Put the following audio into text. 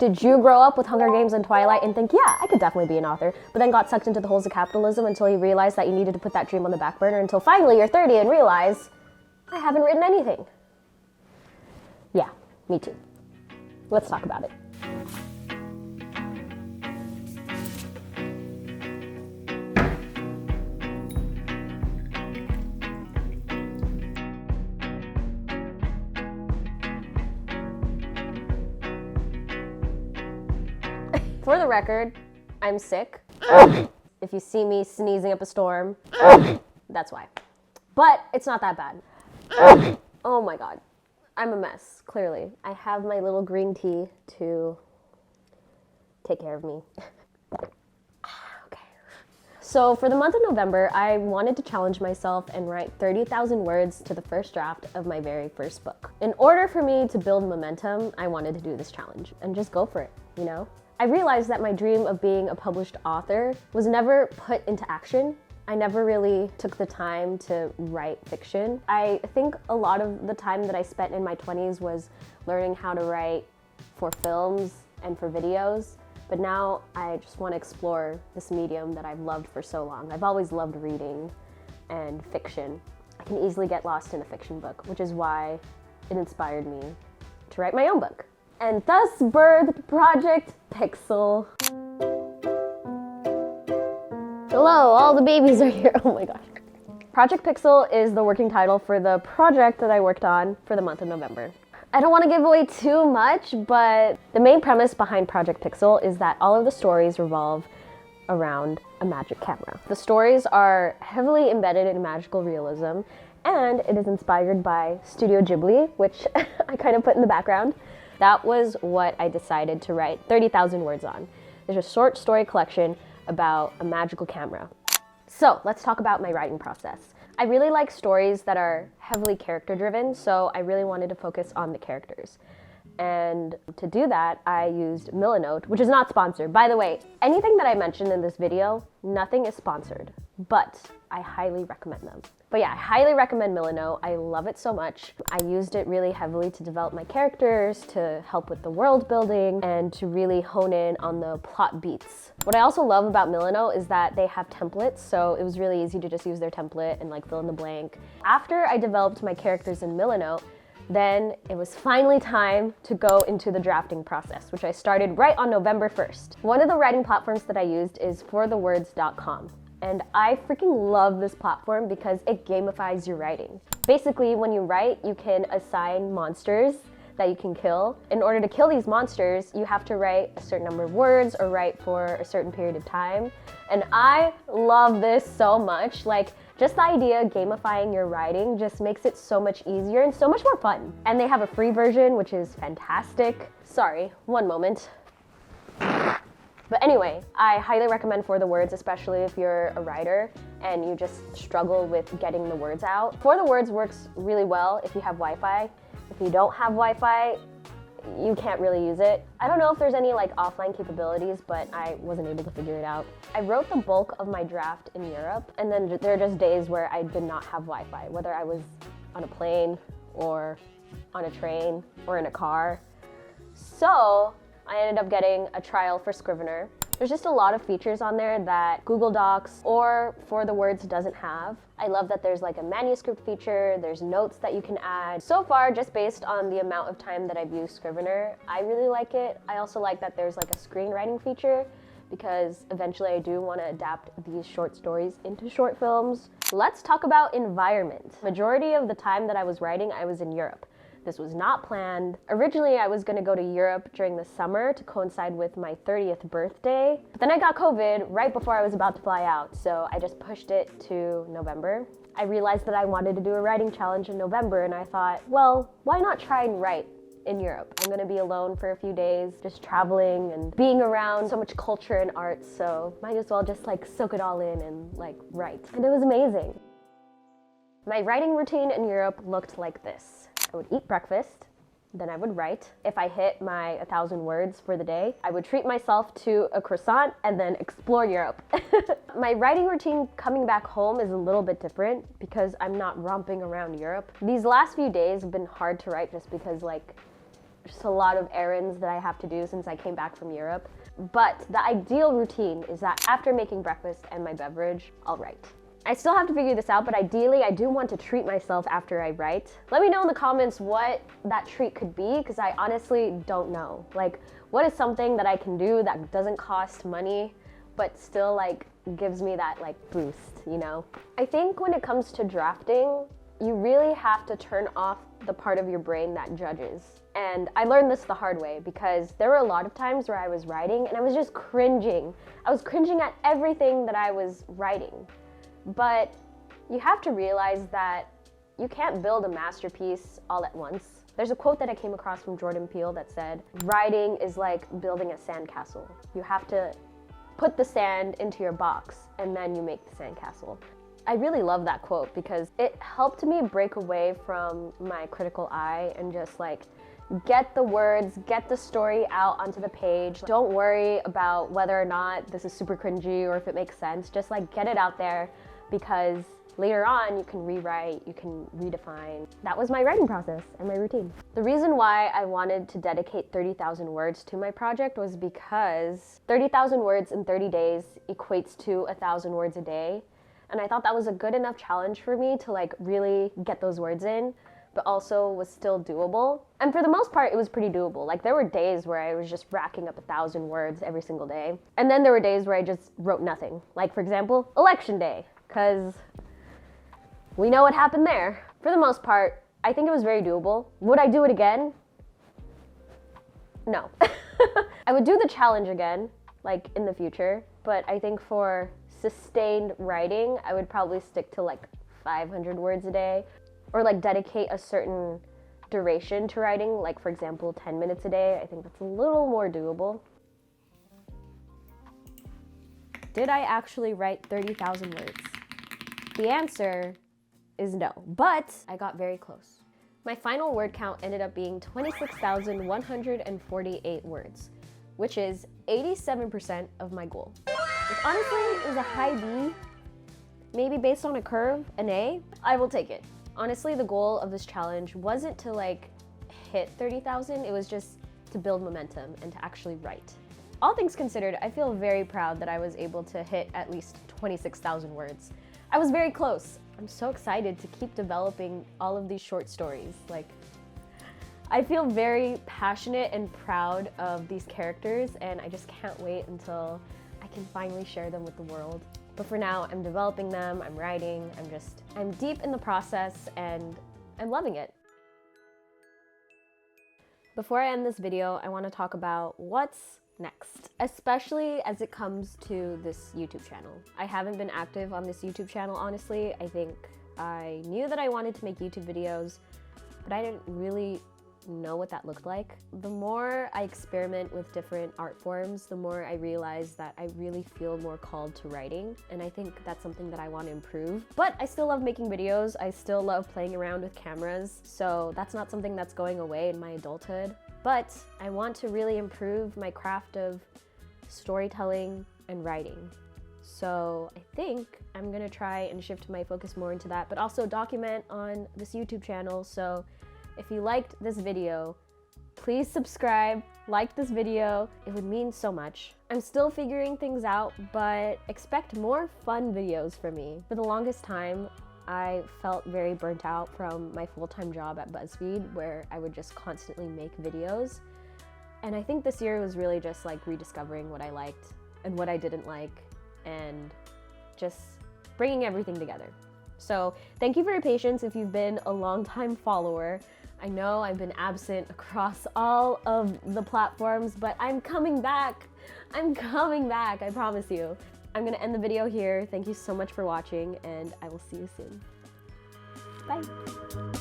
Did you grow up with Hunger Games and Twilight and think, yeah, I could definitely be an author, but then got sucked into the holes of capitalism until you realized that you needed to put that dream on the back burner until finally you're 30 and realize, I haven't written anything? Yeah, me too. Let's talk about it. For the record, I'm sick. If you see me sneezing up a storm, that's why. But it's not that bad. Oh my God. I'm a mess, clearly. I have my little green tea to take care of me. Okay. So for the month of November, I wanted to challenge myself and write 30,000 words to the first draft of my very first book. In order for me to build momentum, I wanted to do this challenge and just go for it, you know? I realized that my dream of being a published author was never put into action. I never really took the time to write fiction. I think a lot of the time that I spent in my 20s was learning how to write for films and for videos, but now I just want to explore this medium that I've loved for so long. I've always loved reading and fiction. I can easily get lost in a fiction book, which is why it inspired me to write my own book. And thus birthed Project Pixel. Hello, all the babies are here. Oh my gosh. Project Pixel is the working title for the project that I worked on for the month of November. I don't want to give away too much, but the main premise behind Project Pixel is that all of the stories revolve around a magic camera. The stories are heavily embedded in magical realism, and it is inspired by Studio Ghibli, which I kind of put in the background. That was what I decided to write 30,000 words on. There's a short story collection about a magical camera. So let's talk about my writing process. I really like stories that are heavily character driven, so I really wanted to focus on the characters. And to do that, I used Milanote, which is not sponsored. By the way, anything that I mentioned in this video, nothing is sponsored, but I highly recommend them. But yeah, I highly recommend Milanote. I love it so much. I used it really heavily to develop my characters, to help with the world building, and to really hone in on the plot beats. What I also love about Milanote is that they have templates, so it was really easy to just use their template and like fill in the blank. After I developed my characters in Milanote, then it was finally time to go into the drafting process, which I started right on November 1st. One of the writing platforms that I used is forthewords.com. And I freaking love this platform because it gamifies your writing. Basically, when you write, you can assign monsters that you can kill. In order to kill these monsters, you have to write a certain number of words or write for a certain period of time. And I love this so much. Like, just the idea of gamifying your writing just makes it so much easier and so much more fun. And they have a free version, which is fantastic. Sorry, one moment. But anyway, I highly recommend For the Words, especially if you're a writer and you just struggle with getting the words out. For the Words works really well if you have Wi-Fi. If you don't have Wi-Fi, you can't really use it. I don't know if there's any like offline capabilities, but I wasn't able to figure it out. I wrote the bulk of my draft in Europe, and then there are just days where I did not have Wi-Fi, whether I was on a plane or on a train or in a car. So I ended up getting a trial for Scrivener. There's just a lot of features on there that Google Docs or For the Words doesn't have. I love that there's like a manuscript feature, there's notes that you can add. So far, just based on the amount of time that I've used Scrivener, I really like it. I also like that there's like a screenwriting feature because eventually I do want to adapt these short stories into short films. Let's talk about environment. Majority of the time that I was writing, I was in Europe. This was not planned. Originally, I was gonna go to Europe during the summer to coincide with my 30th birthday. But then I got COVID right before I was about to fly out, so I just pushed it to November. I realized that I wanted to do a writing challenge in November, and I thought, well, why not try and write in Europe? I'm gonna be alone for a few days, just traveling and being around so much culture and art, so might as well just like soak it all in and like write. And it was amazing. My writing routine in Europe looked like this. I would eat breakfast, then I would write. If I hit my 1,000 words for the day, I would treat myself to a croissant and then explore Europe. My writing routine coming back home is a little bit different because I'm not romping around Europe. These last few days have been hard to write just because like just a lot of errands that I have to do since I came back from Europe. But the ideal routine is that after making breakfast and my beverage, I'll write. I still have to figure this out, but ideally I do want to treat myself after I write. Let me know in the comments what that treat could be, because I honestly don't know. Like, what is something that I can do that doesn't cost money, but still like gives me that like boost, you know? I think when it comes to drafting, you really have to turn off the part of your brain that judges. And I learned this the hard way, because there were a lot of times where I was writing and I was just cringing. I was cringing at everything that I was writing. But you have to realize that you can't build a masterpiece all at once. There's a quote that I came across from Jordan Peele that said, writing is like building a sandcastle. You have to put the sand into your box and then you make the sandcastle. I really love that quote because it helped me break away from my critical eye and just like get the words, get the story out onto the page. Don't worry about whether or not this is super cringy or if it makes sense. Just like get it out there, because later on you can rewrite, you can redefine. That was my writing process and my routine. The reason why I wanted to dedicate 30,000 words to my project was because 30,000 words in 30 days equates to 1,000 words a day. And I thought that was a good enough challenge for me to like really get those words in, but also was still doable. And for the most part, it was pretty doable. Like there were days where I was just racking up 1,000 words every single day. And then there were days where I just wrote nothing. Like for example, election day, because we know what happened there. For the most part, I think it was very doable. Would I do it again? No. I would do the challenge again, like in the future, but I think for sustained writing, I would probably stick to like 500 words a day, or like dedicate a certain duration to writing, like for example, 10 minutes a day. I think that's a little more doable. Did I actually write 30,000 words? The answer is no, but I got very close. My final word count ended up being 26,148 words, which is 87% of my goal. Which honestly is a high B, maybe based on a curve, an A. I will take it. Honestly, the goal of this challenge wasn't to like hit 30,000, it was just to build momentum and to actually write. All things considered, I feel very proud that I was able to hit at least 26,000 words. I was very close. I'm so excited to keep developing all of these short stories. Like, I feel very passionate and proud of these characters, and I just can't wait until I can finally share them with the world. But for now, I'm developing them, I'm writing, I'm deep in the process, and I'm loving it. Before I end this video, I want to talk about what's next, especially as it comes to this YouTube channel. I haven't been active on this YouTube channel, honestly. I think I knew that I wanted to make YouTube videos, but I didn't really know what that looked like. The more I experiment with different art forms, the more I realize that I really feel more called to writing, and I think that's something that I want to improve. But I still love making videos, I still love playing around with cameras, so that's not something that's going away in my adulthood. But I want to really improve my craft of storytelling and writing. So I think I'm gonna try and shift my focus more into that, but also document on this YouTube channel. So if you liked this video, please subscribe, like this video. It would mean so much. I'm still figuring things out, but expect more fun videos from me. For the longest time, I felt very burnt out from my full-time job at BuzzFeed, where I would just constantly make videos. And I think this year was really just like rediscovering what I liked and what I didn't like, and just bringing everything together. So thank you for your patience if you've been a long-time follower. I know I've been absent across all of the platforms, but I'm coming back. I'm coming back, I promise you. I'm gonna end the video here. Thank you so much for watching, and I will see you soon. Bye.